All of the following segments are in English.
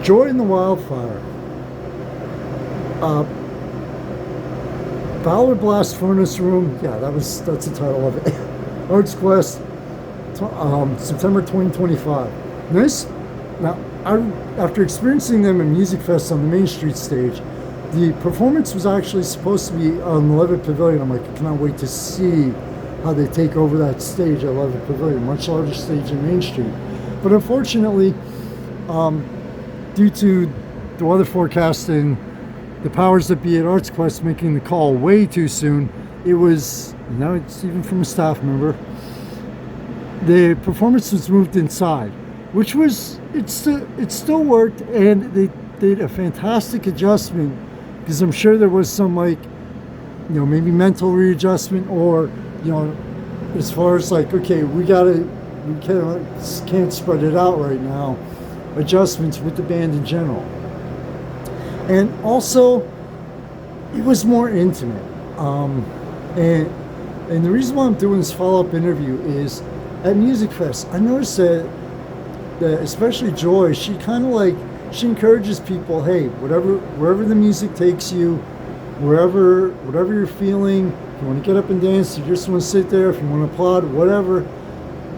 Joy in the Wildfire. Uh, Ballard Blast Furnace Room. Yeah, that's the title of it. ArtsQuest, September 2025. Now, after experiencing them at Music Fest on the Main Street stage, the performance was actually supposed to be on the Levitt Pavilion. I'm like, I cannot wait to see how they take over that stage at Levitt Pavilion, much larger stage in Main Street. But unfortunately, due to the weather forecasting, the powers that be at ArtsQuest making the call way too soon, it's even from a staff member, the performance was moved inside, which was, it still worked, and they did a fantastic adjustment, because I'm sure there was some, like, maybe mental readjustment, or, as far as like, okay, we can't spread it out right now, adjustments with the band in general. And also, it was more intimate. And the reason why I'm doing this follow-up interview is, at Music Fest, I noticed that especially Joy, she encourages people, hey, wherever the music takes you, whatever you're feeling, if you want to get up and dance, if you just want to sit there, if you want to applaud, whatever,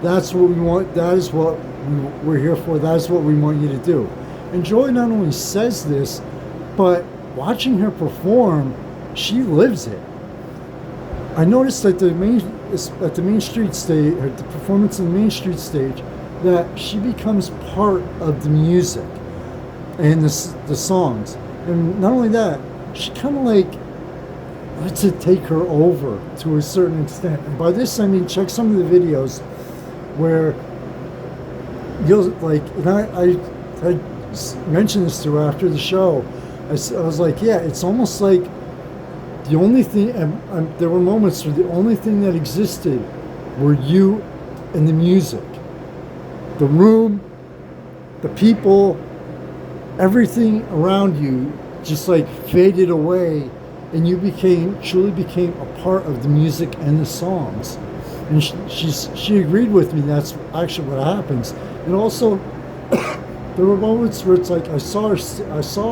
that's what we want, that is what we're here for, that is what we want you to do. And Joy not only says this, but watching her perform, she lives it. I noticed at the Main Street stage, at the performance on the Main Street stage, that she becomes part of the music and the songs. And not only that, she kind of like lets it take her over to a certain extent. And by this I mean, check some of the videos where you'll like, and I mentioned this to her after the show. I was like, yeah, it's almost like the only thing, there were moments where the only thing that existed were you and the music. The room, the people, everything around you just like faded away, and you truly became a part of the music and the songs. And she agreed with me, that's actually what happens. And also, there were moments where it's like I saw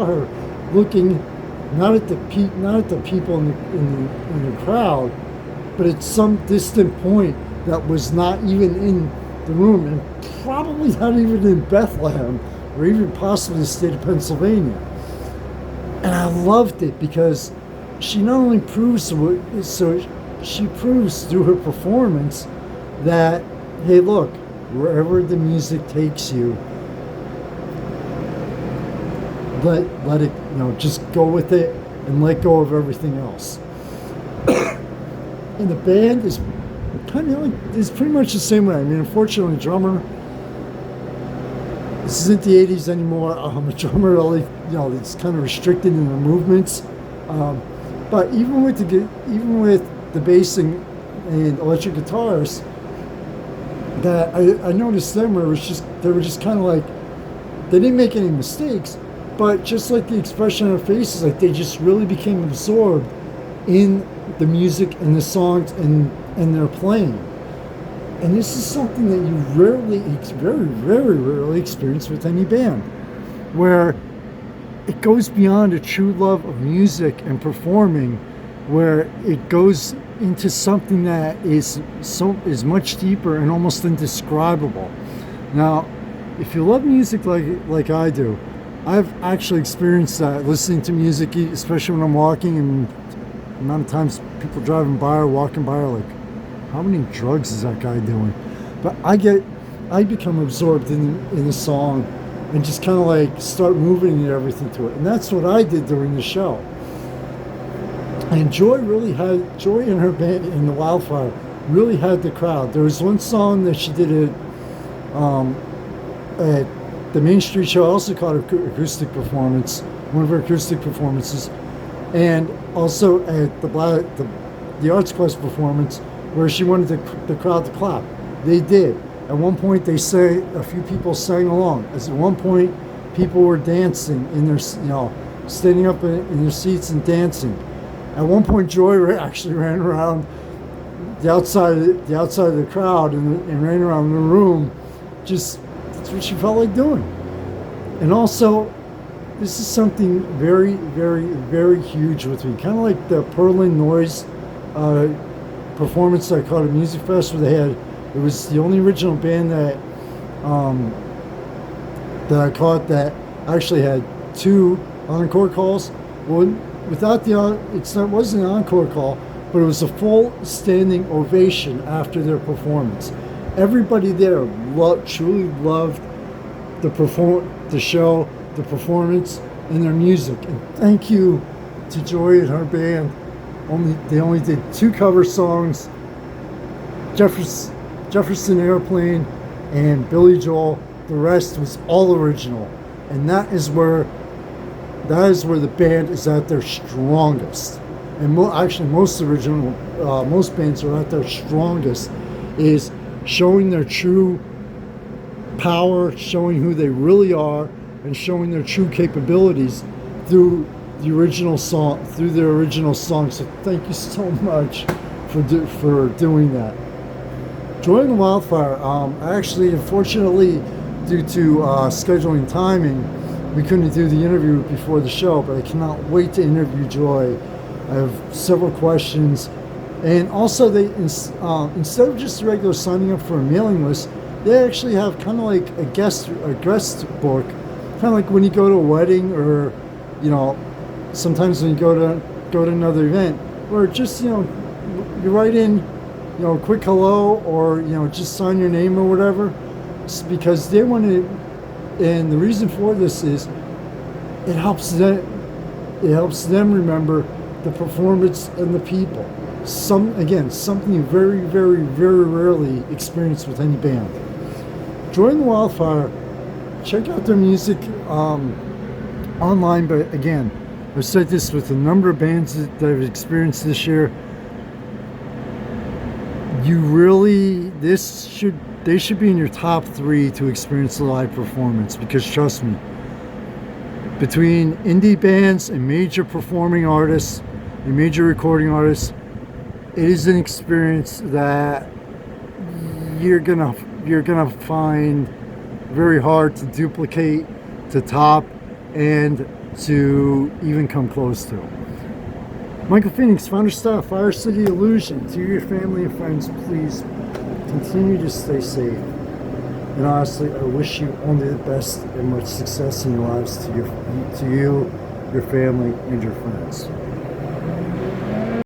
her looking not at the people in the crowd, but at some distant point that was not even in the room, and probably not even in Bethlehem, or even possibly the state of Pennsylvania. And I loved it, because she not only proves she proves through her performance that, hey, look, wherever the music takes you, let it, just go with it and let go of everything else. And the band is is pretty much the same way. I mean, unfortunately, drummer, this isn't the 80s anymore. A drummer, it's kind of restricted in their movements. But even with the bass and electric guitars, that I noticed them where they were just kind of like, they didn't make any mistakes, but just like the expression on their faces, like they just really became absorbed in the music and the songs and their playing. And this is something that you very, very rarely experience with any band, where it goes beyond a true love of music and performing, where it goes into something that is much deeper and almost indescribable. Now, if you love music like I do, I've actually experienced that listening to music, especially when I'm walking, and the amount of times people driving by or walking by are like, how many drugs is that guy doing? But I become absorbed in the song and just kind of like start moving and everything to it. And that's what I did during the show. And Joy and her band in the Wildfire really had the crowd. There was one song that she did at the Main Street show. I also caught her acoustic performance, one of her acoustic performances, and also at the ArtsQuest performance, where she wanted the crowd to clap. They did. At one point, a few people sang along. At one point, people were dancing in their, standing up in their seats and dancing. At one point, Joy actually ran around the outside of the crowd and ran around the room. Just, that's what she felt like doing. And also, this is something very, very, very huge with me. Kind of like the Perlin Noise uh, performance I caught at Music Fest, where they had, it was the only original band um, that I caught that actually had two encore calls. Well, without it wasn't an encore call, but it was a full standing ovation after their performance. Everybody there truly loved the show, the performance, and their music. And thank you to Joy and her band. They only did two cover songs, Jefferson Airplane and Billy Joel. The rest was all original, and that is where the band is at their strongest. And actually, most bands are at their strongest, is showing their true power, showing who they really are, and showing their true capabilities through the original song, through their original song. So thank you so much for doing that. Joy and Wildfire. Actually, unfortunately, due to scheduling timing, we couldn't do the interview before the show, but I cannot wait to interview Joy. I have several questions, and also they instead of just regular signing up for a mailing list, they actually have kind of like a guest book, kind of like when you go to a wedding, or sometimes when you go to another event, or just you write in a quick hello, or just sign your name or whatever, because they want to. And the reason for this is it helps them remember the performance and the people. Something you very, very, very rarely experience with any band. Joy and Wildfire, check out their music online. But again, I've said this with a number of bands that I've experienced this year. They should be in your top 3 to experience a live performance, because trust me, between indie bands and major performing artists and major recording artists, it is an experience that you're gonna find very hard to duplicate, to top, and to even come close to. Michael Phoenix, founder staff, Fire City Illusion. To your family and friends, please continue to stay safe. And honestly, I wish you only the best and much success in your lives, to you, your family, and your friends.